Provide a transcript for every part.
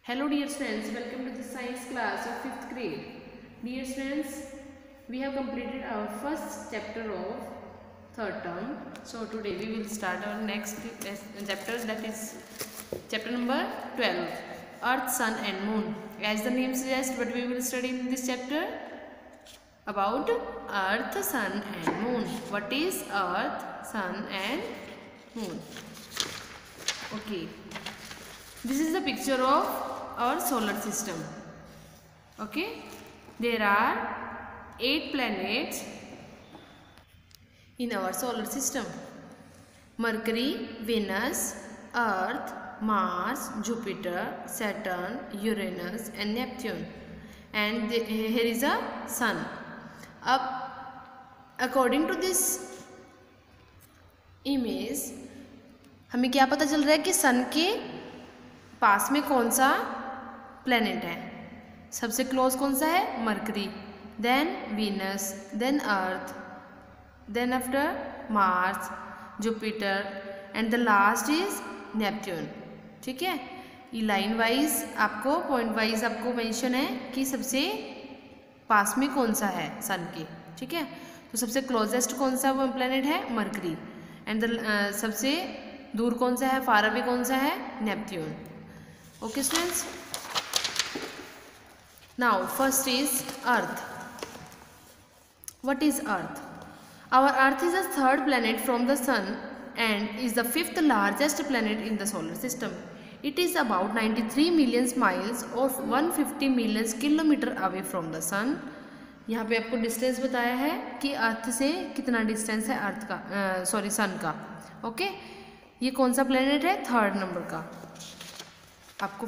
Hello dear students, welcome to the science class of 5th grade. Dear students, we have completed our first chapter of third term. So today we will start our next chapter, that is chapter number 12, Earth, Sun and Moon. As the name suggests, what we will study in this chapter? About Earth, Sun and Moon. What is Earth, Sun and Moon? Okay. This is the picture of our solar system. Okay, there are 8 planets in our solar system: Mercury, Venus, Earth, Mars, Jupiter, Saturn, Uranus and Neptune. And here is a sun. According to this image, हमें क्या पता चल रहा है कि सन के पास में कौन सा प्लेनेट है? सबसे क्लोज कौन सा है? Mercury, then Venus, then Earth, then after Mars, Jupiter and the last is Neptune. ठीक है, ये लाइन वाइज आपको पॉइंट वाइज आपको मेंशन है कि सबसे पास में कौन सा है सन के. ठीक है, तो सबसे क्लोजेस्ट कौन सा वो प्लेनेट है? मरकरी. एंड सबसे दूर कौन सा है? फार अवे कौन सा है? Neptune. Okay students, now first is Earth. What is Earth? Our Earth is the third planet from the Sun and is the fifth largest planet in the solar system. It is about 93 million miles or 150 million kilometer away from the Sun. यहाँ पे आपको distance बताया है कि अर्थ से कितना distance है अर्थ का, सन का. ओके, ये कौन सा प्लेनेट है? थर्ड नंबर का. आपको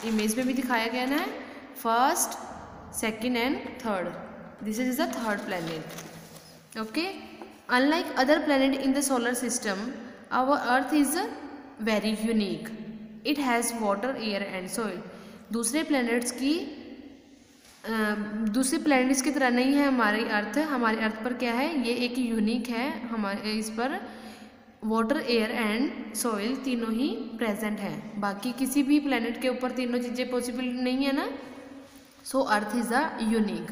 इमेज में भी दिखाया गया ना, first, second and third. This is the third planet. Okay, unlike other planet in the solar system, our Earth is very unique. It has water, air and soil. दूसरे planets की तरह नहीं है हमारी अर्थ. हमारी अर्थ पर क्या है? ये एक यूनिक है. हमारे इस पर वाटर, एयर एंड सॉइल तीनों ही प्रेजेंट है. बाकी किसी भी प्लेनेट के ऊपर तीनों चीज़ें पॉसिबल नहीं है ना. So earth is a unique.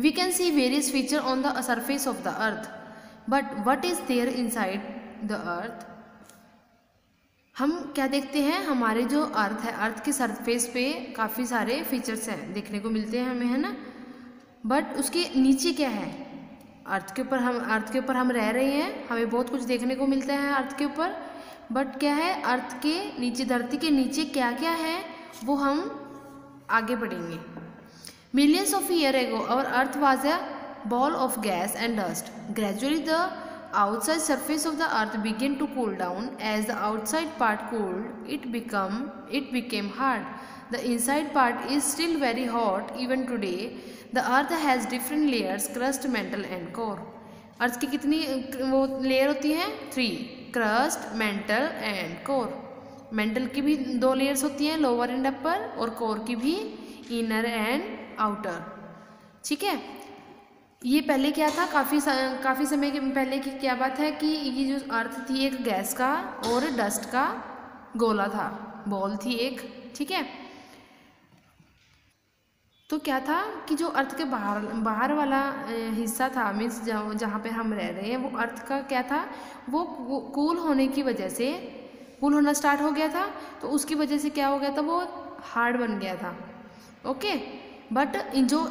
We can see various feature on the surface of the earth, but what is there inside the earth? हम क्या देखते हैं? हमारे जो अर्थ है, अर्थ के सरफेस पे काफ़ी सारे फीचर्स हैं देखने को मिलते हैं हमें, है ना. बट उसके नीचे क्या है? अर्थ के ऊपर हम रह रहे हैं, हमें बहुत कुछ देखने को मिलता है अर्थ के ऊपर. बट क्या है अर्थ के नीचे, धरती के नीचे क्या क्या है वो हम आगे बढ़ेंगे. Millions of year ago our Earth was a ball of gas and dust. Gradually the outside surface of the earth began to cool down. As the outside part cooled, it became hard. The inside part is still very hot even today. The earth has different layers: crust, mantle and core. अर्थ की कितनी वो layer होती हैं? 3. Crust, mental and core. Mental की भी 2 layers होती हैं, lower and upper, और कोर की भी इनर एंड आउटर. ठीक है, ये पहले क्या था? काफ़ी समय के पहले की क्या बात है कि ये जो अर्थ थी एक गैस का और डस्ट का गोला था, बॉल थी एक. ठीक है, तो क्या था कि जो अर्थ के बाहर वाला हिस्सा था, मीन्स जहाँ पे हम रह रहे हैं, वो अर्थ का क्या था? वो कूल होने की वजह से कूल होना स्टार्ट हो गया था. तो उसकी वजह से क्या हो गया था? वो हार्ड बन गया था. ओके, बट इन जो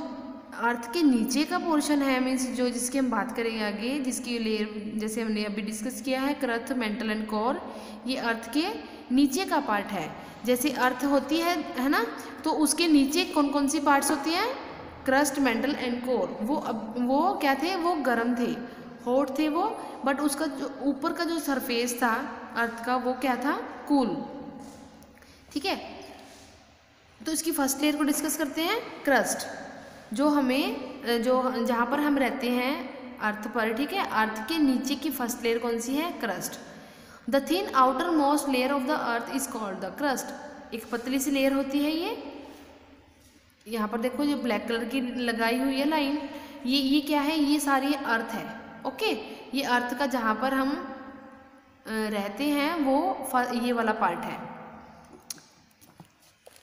अर्थ के नीचे का पोर्शन है, मीन्स जो जिसकी हम बात करेंगे आगे, जिसकी लेयर जैसे हमने अभी डिस्कस किया है, क्रस्ट, मेंटल एंड कोर, ये अर्थ के नीचे का पार्ट है. जैसे अर्थ होती है ना, तो उसके नीचे कौन कौन सी पार्ट्स होती हैं? Crust, mental and core. वो क्या थे? वो गर्म थे, हॉट थे वो. बट उसका जो ऊपर का जो सरफेस था अर्थ का, वो क्या था? कूल. ठीक है, तो इसकी फर्स्ट लेयर को डिस्कस करते हैं, क्रस्ट. जो जहाँ पर हम रहते हैं अर्थ पर. ठीक है, अर्थ के नीचे की फर्स्ट लेयर कौन सी है? Crust. The thin outer most layer of the earth is called the crust. एक पतली सी लेयर होती है ये. यहाँ पर देखो जो ब्लैक कलर की लगाई हुई है लाइन, ये क्या है? ये सारी अर्थ है. ओके, ये अर्थ का जहाँ पर हम रहते हैं वो ये वाला पार्ट है.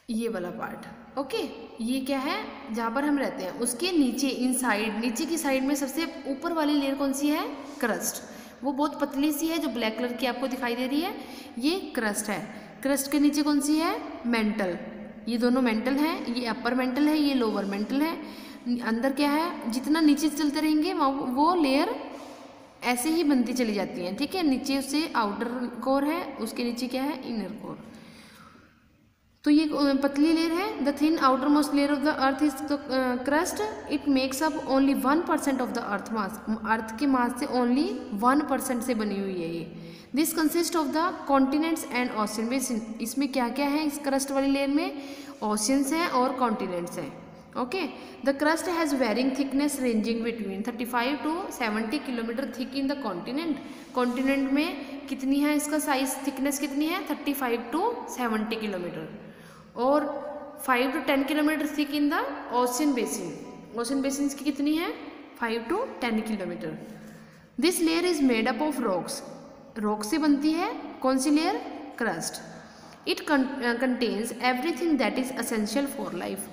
ये वाला पार्ट। ओके, ये क्या है, जहाँ पर हम रहते हैं उसके नीचे इनसाइड, नीचे की साइड में सबसे ऊपर वाली लेयर कौन सी है, क्रस्ट। वो बहुत पतली सी है जो ब्लैक कलर की आपको दिखाई दे रही है, ये क्रस्ट है। क्रस्ट के नीचे कौन सी है, मेंटल। ये दोनों मेंटल हैं, ये अपर मेंटल है, ये लोअर मेंटल है। अंदर क्या है, जितना नीचे चलते रहेंगे वो लेयर ऐसे ही बनती चली जाती हैं, ठीक है। नीचे उससे आउटर कोर है, उसके नीचे क्या है, इनर कोर। तो ये पतली लेयर है। The thin outer most layer of the earth is the crust. It makes up only 1% of the earth mass. Earth के मास से ओनली 1% से बनी हुई है ये। This consist of the continents and ocean basin. इसमें क्या क्या है इस क्रस्ट वाली लेयर में, ओशियंस हैं और कॉन्टिनेंट्स हैं। Okay, the crust has varying thickness ranging between 35 to 70 kilometre thick in the continent. Continent में कितनी है इसका साइज, थिकनेस कितनी है, 35 to 70 किलोमीटर, और 5 to 10 kilometre thick in the ocean basin. Ocean basin की कितनी है, 5 to 10 kilometre. This layer is made up of rocks. Rock से बनती है कौन सी लेयर, crust. It contains everything that is essential for life.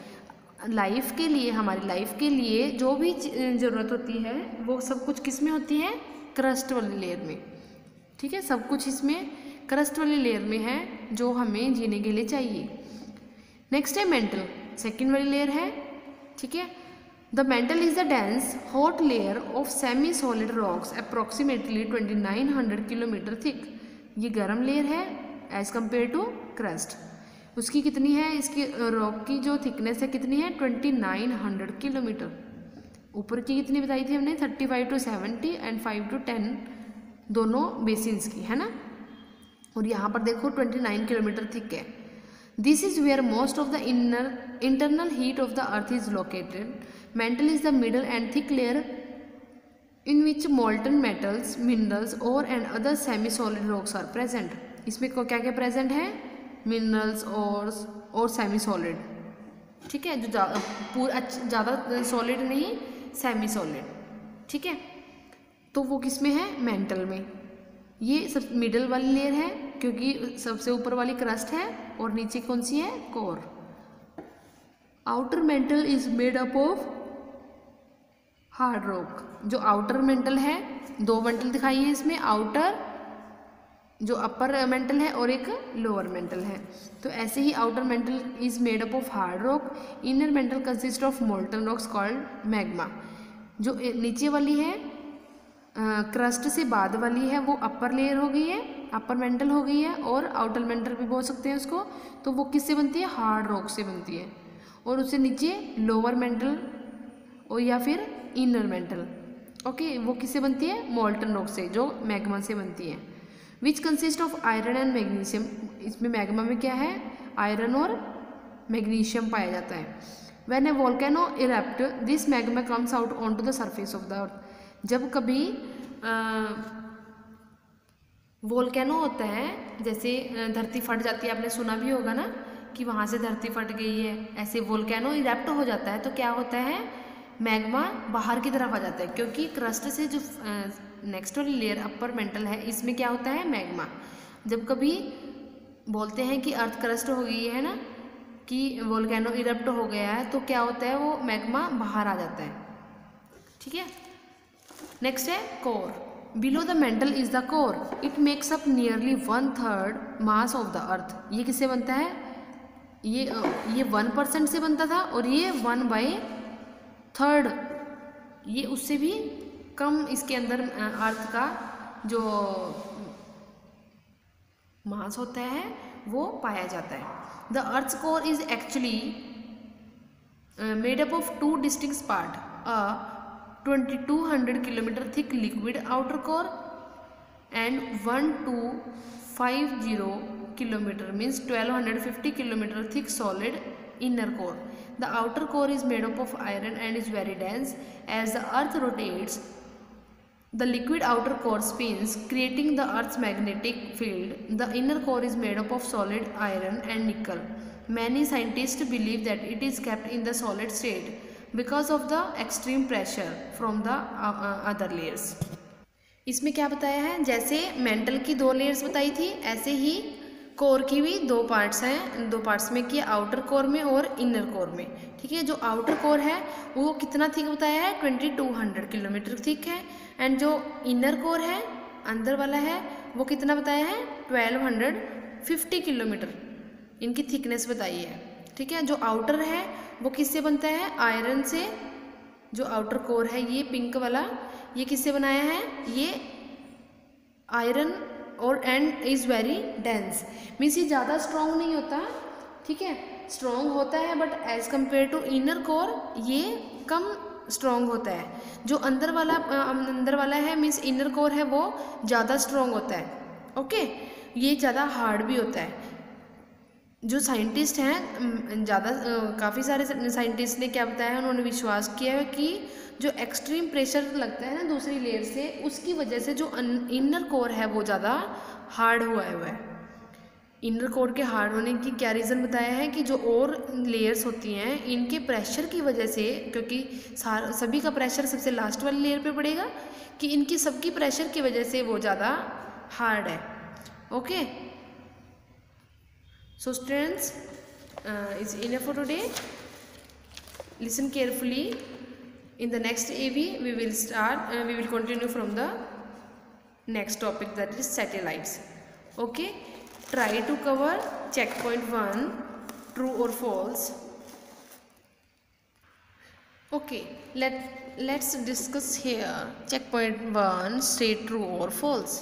Life के लिए, हमारी लाइफ के लिए जो भी ज़रूरत होती है वो सब कुछ किस में होती है, क्रस्ट वाली लेयर में, ठीक है। सब कुछ इसमें क्रस्ट वाली लेयर में है जो हमें जीने के लिए चाहिए। नेक्स्ट है मेंटल, सेकेंड वाली लेयर है, ठीक है। The mental is the dense hot layer of semi solid rocks approximately 2900 kilometre thick. ये गर्म लेयर है एज कम्पेयर टू क्रस्ट। उसकी कितनी है, इसकी रॉक की जो थिकनेस है कितनी है, 2900 किलोमीटर। ऊपर की कितनी बताई थी हमने, 35 to 70 एंड 5 to 10 दोनों बेसिन्स की, है ना। और यहाँ पर देखो 29 किलोमीटर थिक है। This is where most of the internal heat of the earth is located. Mantle is the middle and thick layer in which molten metals, minerals और and other semi solid rocks are present. इसमें क्या क्या present है, minerals और semi solid, ठीक है, जो पूरा ज़्यादा सॉलिड नहीं, सेमी सॉलिड, ठीक है। तो वो किस में है, मेंटल में। ये सब मिडल वाली लेयर है क्योंकि सबसे ऊपर वाली क्रस्ट है और नीचे कौन सी है, core. Outer mantle is made up of hard rock. जो आउटर मेंटल है, दो मेंटल दिखाई है इसमें, आउटर जो अपर मेंटल है और एक लोअर मेंटल है। तो ऐसे ही outer mantle is made up of hard rock. Inner mantle consist of molten rocks called magma. जो नीचे वाली है क्रस्ट से बाद वाली है वो अपर लेयर हो गई है, अपर मेंटल हो गई है, और आउटर मेंटल भी बोल सकते हैं उसको। तो वो किससे बनती है, हार्ड रॉक से बनती है। और उससे नीचे लोअर मेंटल और या फिर इनर मेंटल, ओके, वो किससे बनती है, मोल्टन रॉक से, जो मैग्मा से बनती है। Which consist of iron and magnesium. इसमें मैग्मा में क्या है, आयरन और मैग्नीशियम पाया जाता है। When a volcano erupt this magma comes out on to the surface of the Earth. जब कभी वोल्केनो होता है, जैसे धरती फट जाती है, आपने सुना भी होगा ना कि वहाँ से धरती फट गई है, ऐसे वोल्केनो इरप्ट हो जाता है तो क्या होता है, मैग्मा बाहर की तरफ आ जाता है। क्योंकि क्रस्ट से जो नेक्स्ट वाली लेयर अपर मेंटल है, इसमें क्या होता है, मैग्मा। जब कभी बोलते हैं कि अर्थ क्रस्ट हो गई है ना, कि वोल्केनो इरप्ट हो गया है, तो क्या होता है, वो मैग्मा बाहर आ जाता है, ठीक है। नेक्स्ट है core. Below the mental is the core. It makes up nearly 1/3 mass of the अर्थ। ये किससे बनता है, ये 1% से बनता था और ये 1/3, ये उससे भी कम इसके अंदर अर्थ का जो मास होता है वो पाया जाता है। The earth core is actually made up of 2 distinct part, a 2200 kilometre thick liquid outer core and 1250 kilometre means 1250 kilometre thick solid inner core. The outer core is made up of iron and is very dense. As the earth rotates, the liquid outer core spins, creating the earth's magnetic field. The inner core is made up of solid iron and nickel. Many scientists believe that it is kept in the solid state because of the extreme pressure from the other layers. इसमें क्या बताया है, जैसे mental की 2 layers बताई थी, ऐसे ही core की भी दो पार्ट्स हैं, दो पार्ट्स में किया, आउटर कोर में और इनर कोर में। ठीक है, जो आउटर कोर है वो कितना थिक बताया है, 2200 किलोमीटर थिक है। एंड जो इनर कोर है, अंदर वाला है, वो कितना बताया है, 1250 किलोमीटर इनकी थिकनेस बताई है। ठीक है, जो आउटर है वो किससे बनता है, आयरन से। जो आउटर कोर है ये पिंक वाला, ये किससे बनाया है, ये आयरन और and is very dense, means ये ज़्यादा स्ट्रॉन्ग नहीं होता। ठीक है, स्ट्रॉन्ग होता है but as compare to inner core ये कम स्ट्रॉन्ग होता है। जो अंदर वाला है मीन्स इनर कोर है वो ज़्यादा स्ट्रॉन्ग होता है। ओके, ये ज़्यादा हार्ड भी होता है। जो साइंटिस्ट हैं काफ़ी सारे साइंटिस्ट ने क्या बताया है, उन्होंने विश्वास किया है कि जो एक्सट्रीम प्रेशर लगता है ना दूसरी लेयर से, उसकी वजह से जो इनर कोर है वो ज़्यादा हार्ड हुआ है। इनर कोर के हार्ड होने की क्या रीज़न बताया है कि जो और लेयर्स होती हैं इनके प्रेशर की वजह से, क्योंकि सभी का प्रेशर सबसे लास्ट वाली लेयर पे पड़ेगा, कि इनकी सबकी प्रेशर की वजह से वो ज़्यादा हार्ड है। Okay, so students, it's enough for today. Listen carefully. In the next AV we will continue from the next topic, that is satellites. Okay, try to cover checkpoint 1, true or false. Okay, let's discuss here checkpoint 1, say true or false.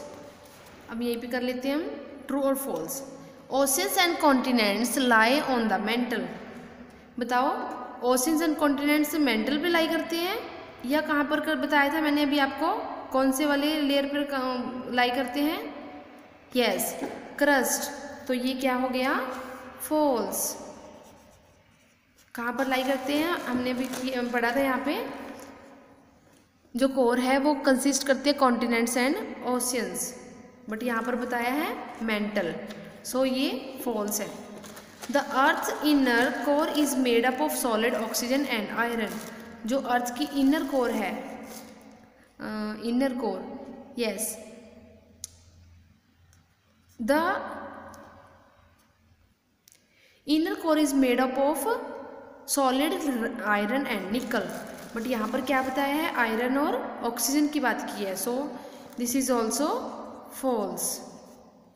अब यहीं पे कर लेते हैं हम true और false. Oceans and continents lie on the mantle. बताओ, oceans and continents mental पे लाई करते हैं या कहाँ पर बताया था मैंने अभी आपको, कौन से वाले लेयर पर लाई करते हैं, यस, क्रस्ट। तो ये क्या हो गया, फॉल्स। कहाँ पर लाई करते हैं, हमने अभी पढ़ा था यहाँ पे, जो कोर है वो कंसिस्ट करते हैं कॉन्टिनेंट्स एंड ओशियंस, बट यहाँ पर बताया है मेंटल, सो ये फॉल्स है। The earth inner core is made up of solid oxygen and iron. जो अर्थ की इनर कोर है, inner core, yes, the inner core is made up of solid iron and निकल, बट यहाँ पर क्या बताया है, आयरन और ऑक्सीजन की बात की है, so this is also false,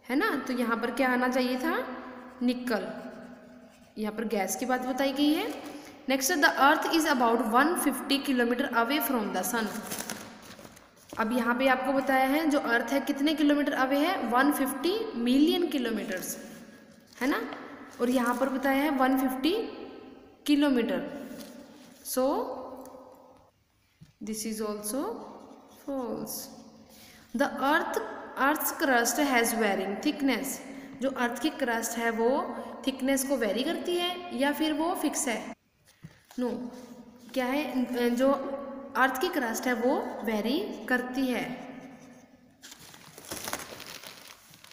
है ना। तो यहाँ पर क्या आना चाहिए था, निकल। यहाँ पर गैस की बात बताई गई है। Next, the earth is about 150 kilometre away from the sun. अब यहाँ पे आपको बताया है जो अर्थ है कितने किलोमीटर अवे है, 150 मिलियन किलोमीटर्स, है ना, और यहाँ पर बताया है 150 kilometre, so this is also false. The earth's crust has varying thickness. जो अर्थ की क्रस्ट है वो थिकनेस को वेरी करती है या फिर वो फिक्स है, नो, क्या है, जो अर्थ की क्रस्ट है वो वेरी करती है।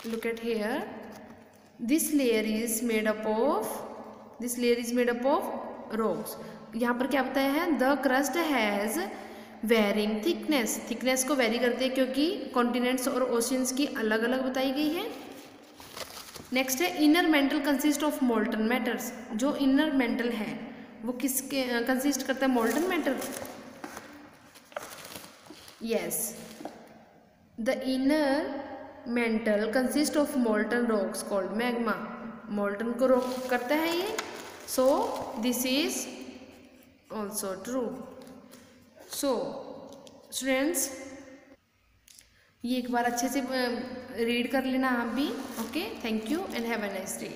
Look at here, this layer is made up of rocks. यहाँ पर क्या बताया है, the crust has varying thickness को वेरी करते हैं क्योंकि कॉन्टिनेंट्स और ओशियंस की अलग अलग बताई गई है। नेक्स्ट है, inner mantle consist of molten matters. जो इनर मेंटल है वो किसके कंसिस्ट करता है, molten matter, yes, the inner mantle consist of molten rocks called magma. Molten को रॉक करता है ये, सो this is also true. So students, ये एक बार अच्छे से रीड कर लेना आप भी। Okay, thank you and have a nice day.